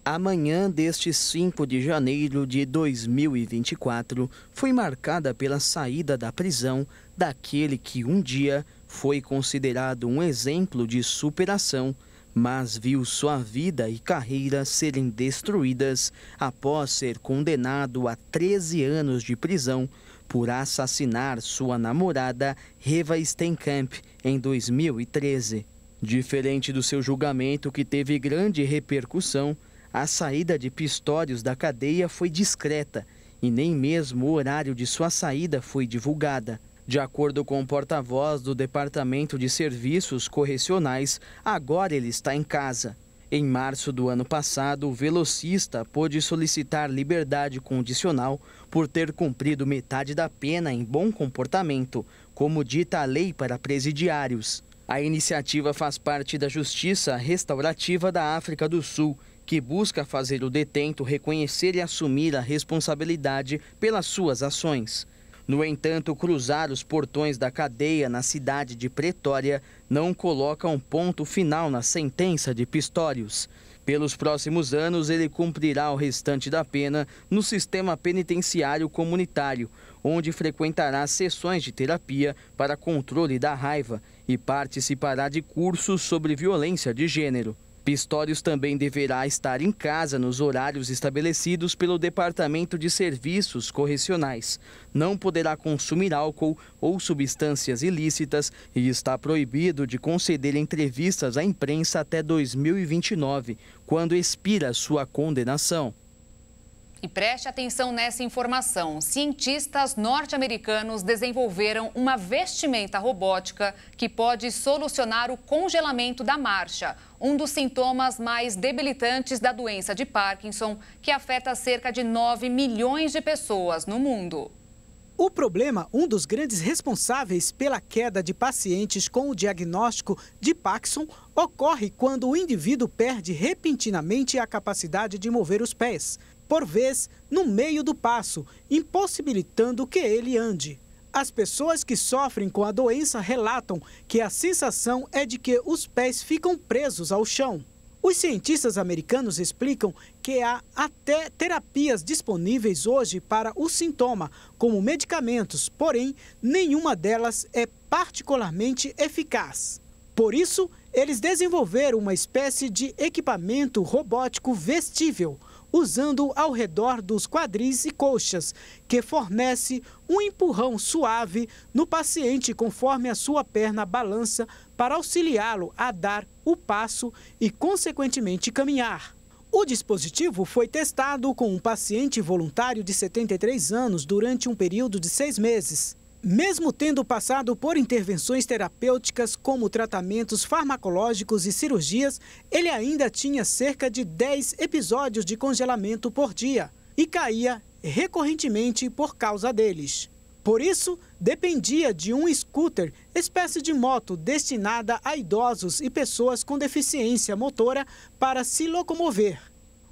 A manhã deste 5 de janeiro de 2024 foi marcada pela saída da prisão daquele que um dia foi considerado um exemplo de superação, mas viu sua vida e carreira serem destruídas após ser condenado a 13 anos de prisão por assassinar sua namorada Reeva Steenkamp em 2013. Diferente do seu julgamento, que teve grande repercussão, a saída de Pistorius da cadeia foi discreta e nem mesmo o horário de sua saída foi divulgada. De acordo com o porta-voz do Departamento de Serviços Correcionais, agora ele está em casa. Em março do ano passado, o velocista pôde solicitar liberdade condicional por ter cumprido metade da pena em bom comportamento, como dita a lei para presidiários. A iniciativa faz parte da Justiça Restaurativa da África do Sul, que busca fazer o detento reconhecer e assumir a responsabilidade pelas suas ações. No entanto, cruzar os portões da cadeia na cidade de Pretória não coloca um ponto final na sentença de Pistorius. Pelos próximos anos, ele cumprirá o restante da pena no sistema penitenciário comunitário, onde frequentará sessões de terapia para controle da raiva e participará de cursos sobre violência de gênero. Pistorius também deverá estar em casa nos horários estabelecidos pelo Departamento de Serviços Correcionais. Não poderá consumir álcool ou substâncias ilícitas e está proibido de conceder entrevistas à imprensa até 2029, quando expira sua condenação. E preste atenção nessa informação. Cientistas norte-americanos desenvolveram uma vestimenta robótica que pode solucionar o congelamento da marcha, um dos sintomas mais debilitantes da doença de Parkinson, que afeta cerca de 9 milhões de pessoas no mundo. O problema, um dos grandes responsáveis pela queda de pacientes com o diagnóstico de Parkinson, ocorre quando o indivíduo perde repentinamente a capacidade de mover os pés, por vez no meio do passo, impossibilitando que ele ande. As pessoas que sofrem com a doença relatam que a sensação é de que os pés ficam presos ao chão. Os cientistas americanos explicam que há até terapias disponíveis hoje para o sintoma, como medicamentos, porém, nenhuma delas é particularmente eficaz. Por isso, eles desenvolveram uma espécie de equipamento robótico vestível, usando ao redor dos quadris e coxas, que fornece um empurrão suave no paciente conforme a sua perna balança para auxiliá-lo a dar o passo e, consequentemente, caminhar. O dispositivo foi testado com um paciente voluntário de 73 anos durante um período de 6 meses. Mesmo tendo passado por intervenções terapêuticas como tratamentos farmacológicos e cirurgias, ele ainda tinha cerca de 10 episódios de congelamento por dia e caía recorrentemente por causa deles. Por isso, dependia de um scooter, espécie de moto destinada a idosos e pessoas com deficiência motora para se locomover.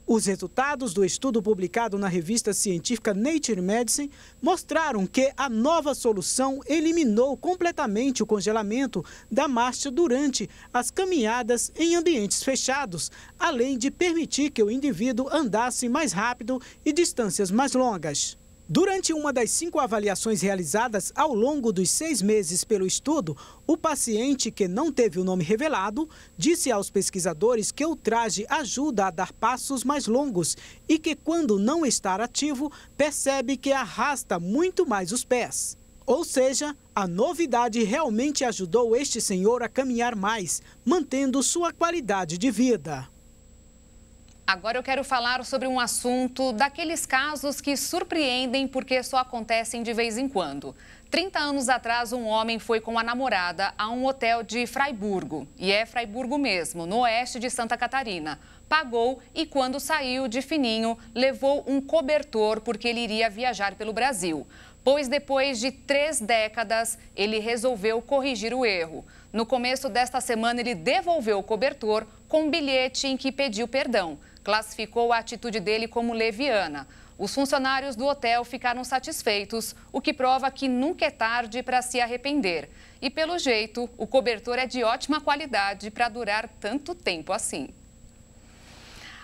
Os resultados do estudo publicado na revista científica Nature Medicine mostraram que a nova solução eliminou completamente o congelamento da marcha durante as caminhadas em ambientes fechados, além de permitir que o indivíduo andasse mais rápido e distâncias mais longas. Durante uma das 5 avaliações realizadas ao longo dos 6 meses pelo estudo, o paciente, que não teve o nome revelado, disse aos pesquisadores que o traje ajuda a dar passos mais longos e que, quando não está ativo, percebe que arrasta muito mais os pés. Ou seja, a novidade realmente ajudou este senhor a caminhar mais, mantendo sua qualidade de vida. Agora eu quero falar sobre um assunto daqueles casos que surpreendem porque só acontecem de vez em quando. 30 anos atrás, um homem foi com a namorada a um hotel de Fraiburgo, e é Fraiburgo mesmo, no oeste de Santa Catarina. Pagou e, quando saiu de fininho, levou um cobertor porque ele iria viajar pelo Brasil. Pois depois de 3 décadas, ele resolveu corrigir o erro. No começo desta semana, ele devolveu o cobertor com um bilhete em que pediu perdão. Classificou a atitude dele como leviana. Os funcionários do hotel ficaram satisfeitos, o que prova que nunca é tarde para se arrepender. E, pelo jeito, o cobertor é de ótima qualidade para durar tanto tempo assim.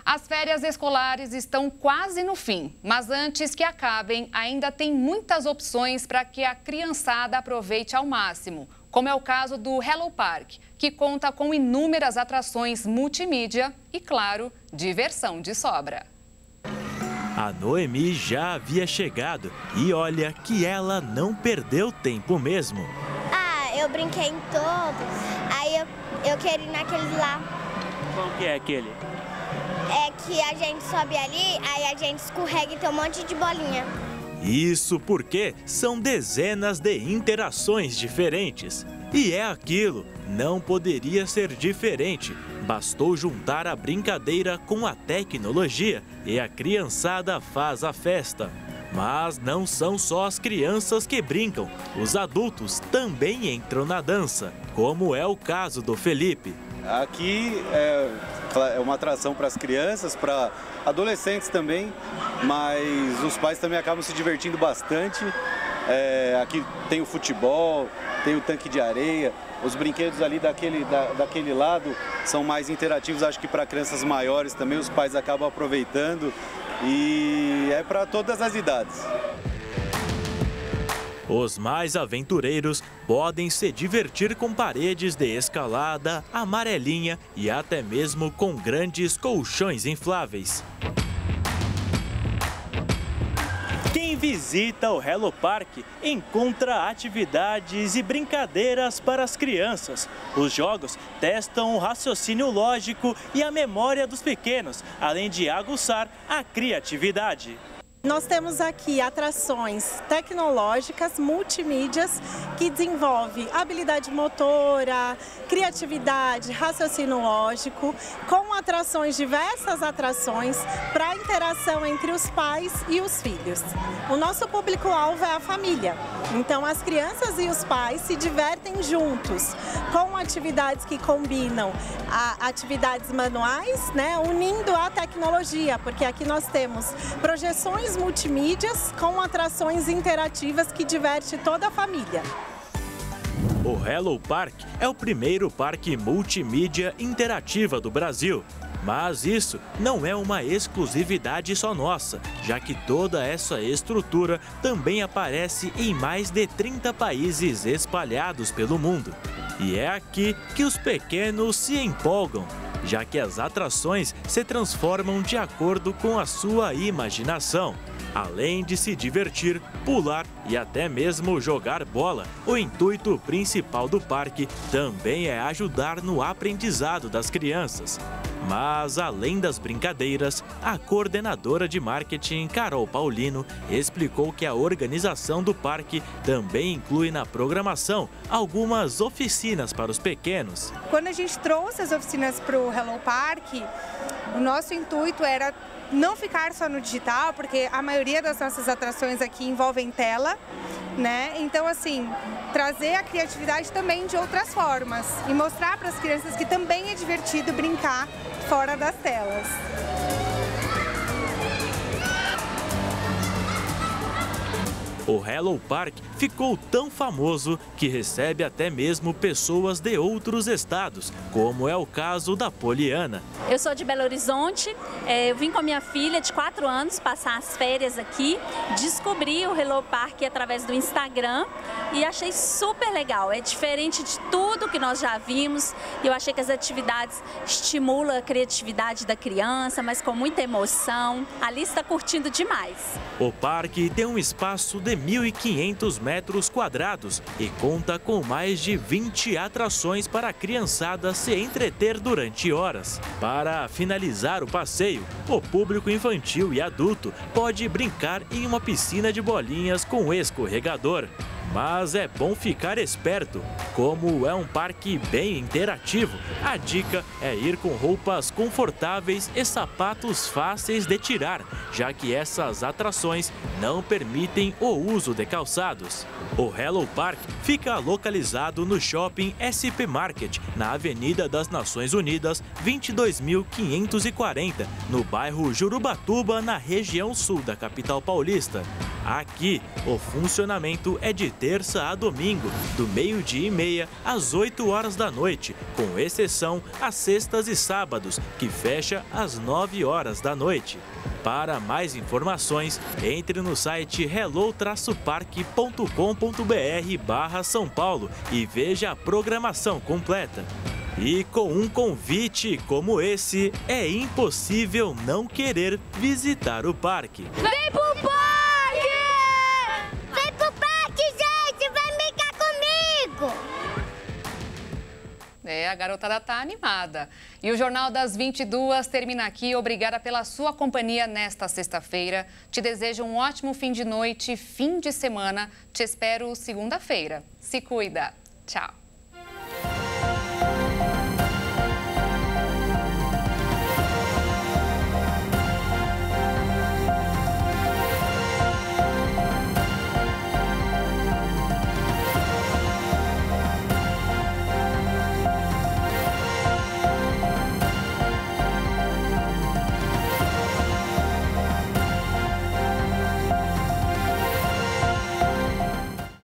As férias escolares estão quase no fim, mas antes que acabem, ainda tem muitas opções para que a criançada aproveite ao máximo, como é o caso do Hello Park, que conta com inúmeras atrações multimídia e, claro, diversão de sobra. A Noemi já havia chegado e olha que ela não perdeu tempo mesmo. Eu brinquei em todos, aí eu queria ir naqueles lá. Qual que é aquele? É que a gente sobe ali, aí a gente escorrega e tem um monte de bolinha. Isso porque são dezenas de interações diferentes. E é aquilo, não poderia ser diferente. Bastou juntar a brincadeira com a tecnologia e a criançada faz a festa. Mas não são só as crianças que brincam, os adultos também entram na dança, como é o caso do Felipe. Aqui é uma atração para as crianças, para adolescentes também, mas os pais também acabam se divertindo bastante. Aqui tem o futebol, tem o tanque de areia, os brinquedos ali daquele lado são mais interativos, acho que para crianças maiores também os pais acabam aproveitando e é para todas as idades. Os mais aventureiros podem se divertir com paredes de escalada, amarelinha e até mesmo com grandes colchões infláveis. Quem visita o Hello Park encontra atividades e brincadeiras para as crianças. Os jogos testam o raciocínio lógico e a memória dos pequenos, além de aguçar a criatividade. Nós temos aqui atrações tecnológicas, multimídias, que desenvolve habilidade motora, criatividade, raciocínio lógico, com diversas atrações para interação entre os pais e os filhos. O nosso público-alvo é a família, então as crianças e os pais se divertem juntos, com atividades que combinam atividades manuais, né, unindo a tecnologia, porque aqui nós temos projeções multimídias com atrações interativas que diverte toda a família. O Hello Park é o primeiro parque multimídia interativa do Brasil. Mas isso não é uma exclusividade só nossa, já que toda essa estrutura também aparece em mais de 30 países espalhados pelo mundo. E é aqui que os pequenos se empolgam, já que as atrações se transformam de acordo com a sua imaginação. Além de se divertir, pular e até mesmo jogar bola, o intuito principal do parque também é ajudar no aprendizado das crianças. Mas, além das brincadeiras, a coordenadora de marketing, Carol Paulino, explicou que a organização do parque também inclui na programação algumas oficinas para os pequenos. Quando a gente trouxe as oficinas para o Hello Park, o nosso intuito era não ficar só no digital, porque a maioria das nossas atrações aqui envolvem tela, né? Então, assim, trazer a criatividade também de outras formas e mostrar para as crianças que também é divertido brincar fora das telas. O Hello Park ficou tão famoso que recebe até mesmo pessoas de outros estados, como é o caso da Poliana. Eu sou de Belo Horizonte, eu vim com a minha filha de 4 anos passar as férias aqui, descobri o Hello Park através do Instagram e achei super legal. É diferente de tudo que nós já vimos e eu achei que as atividades estimulam a criatividade da criança, mas com muita emoção. A Alice está curtindo demais. O parque tem um espaço de 1.500 metros quadrados e conta com mais de 20 atrações para a criançada se entreter durante horas. Para finalizar o passeio, o público infantil e adulto pode brincar em uma piscina de bolinhas com escorregador. Mas é bom ficar esperto. Como é um parque bem interativo, a dica é ir com roupas confortáveis e sapatos fáceis de tirar, já que essas atrações não permitem o uso de calçados. O Hello Park fica localizado no Shopping SP Market, na Avenida das Nações Unidas, 22.540, no bairro Jurubatuba, na região sul da capital paulista. Aqui, o funcionamento é de terça a domingo, do 12h30 às 8 horas da noite, com exceção às sextas e sábados, que fecha às 9 horas da noite. Para mais informações, entre no site hello-park.com.br/São Paulo e veja a programação completa. E com um convite como esse, é impossível não querer visitar o parque. Vem pro parque! Vem pro parque, gente! Vem brincar comigo! A garotada tá animada. E o Jornal das 22 termina aqui. Obrigada pela sua companhia nesta sexta-feira. Te desejo um ótimo fim de noite, fim de semana. Te espero segunda-feira. Se cuida. Tchau.